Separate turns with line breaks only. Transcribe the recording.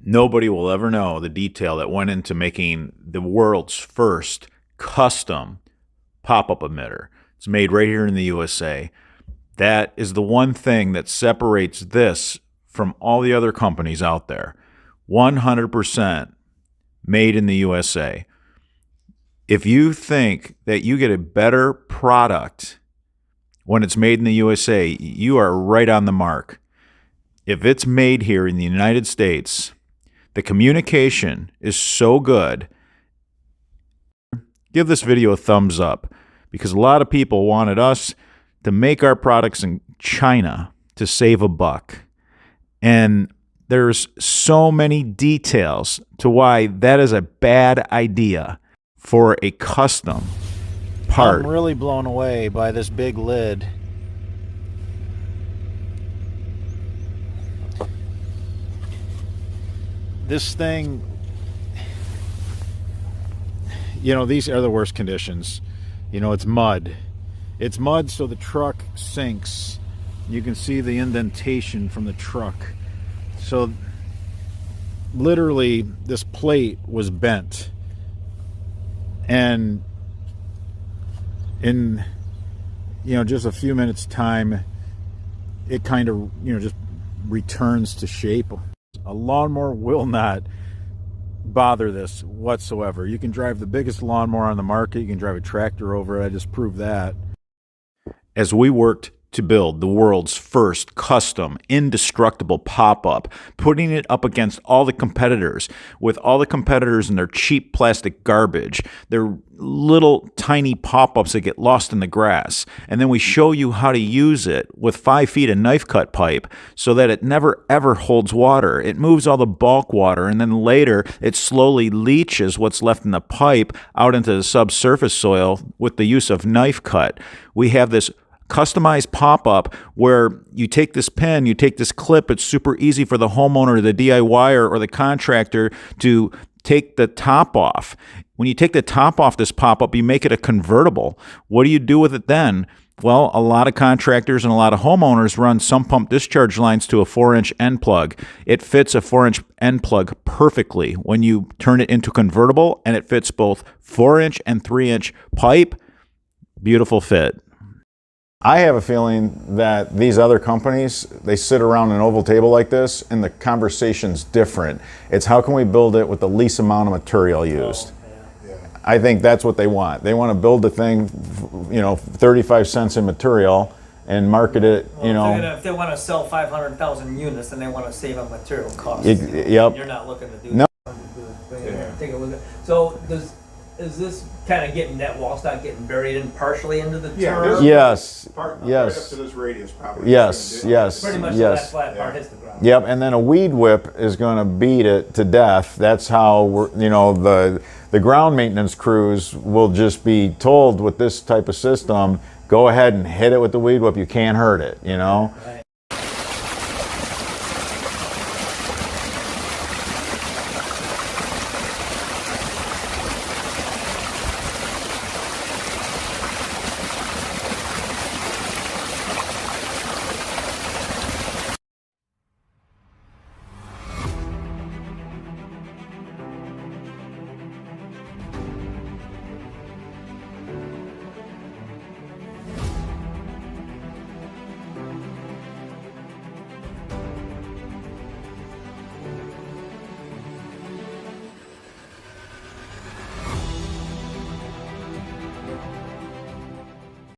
Nobody will ever know the detail that went into making the world's first custom pop-up emitter. It's made right here in the USA. That is the one thing that separates this from all the other companies out there. 100% made in the USA. If you think that you get a better product when it's made in the USA, you are right on the mark. If it's made here in the United States, the communication is so good. Give this video a thumbs up, because a lot of people wanted us to make our products in China to save a buck. And there's so many details to why that is a bad idea for a custom part.
I'm really blown away by this big lid. This thing, you know, these are the worst conditions. You know, it's mud. It's mud, so the truck sinks. You can see the indentation from the truck. So literally this plate was bent, and in, you know, just a few minutes time, it kind of, you know, just returns to shape. A lawnmower will not bother this whatsoever. You can drive the biggest lawnmower on the market. You can drive a tractor over it. I just proved that.
As we worked to build the world's first custom indestructible pop-up, putting it up against all the competitors, with all the competitors and their cheap plastic garbage, their little tiny pop-ups that get lost in the grass. And then we show you how to use it with 5 feet of knife cut pipe so that it never ever holds water. It moves all the bulk water, and then later it slowly leaches what's left in the pipe out into the subsurface soil with the use of knife cut. We have this customized pop-up where you take this pin, you take this clip. It's super easy for the homeowner, the DIYer, or the contractor to take the top off. When you take the top off this pop-up, you make it a convertible. What do you do with it then? Well, a lot of contractors and a lot of homeowners run sump pump discharge lines to a 4-inch end plug. It fits a 4-inch end plug perfectly when you turn it into convertible, and it fits both 4-inch and 3-inch pipe. Beautiful fit.
I have a feeling that these other companies, they sit around an oval table like this and the conversation's different. It's how can we build it with the least amount of material used? I think that's what they want. They want to build the thing, you know, 35 cents in material and market it, you know.
If they want to sell 500,000 units, then they want to save on material costs.
Yep.
You're not looking to do
No.
that. Take a look at. So is this kind of getting that wall stock getting buried in partially into the turf?
Yes.
Right
yes.
up to this radius, probably.
Yes. Yes.
Pretty much
yes.
that flat part hits the ground.
Yep. And then a weed whip is going to beat it to death. That's how we're, you know, the ground maintenance crews will just be told with this type of system, go ahead and hit it with the weed whip. You can't hurt it, you know. Right.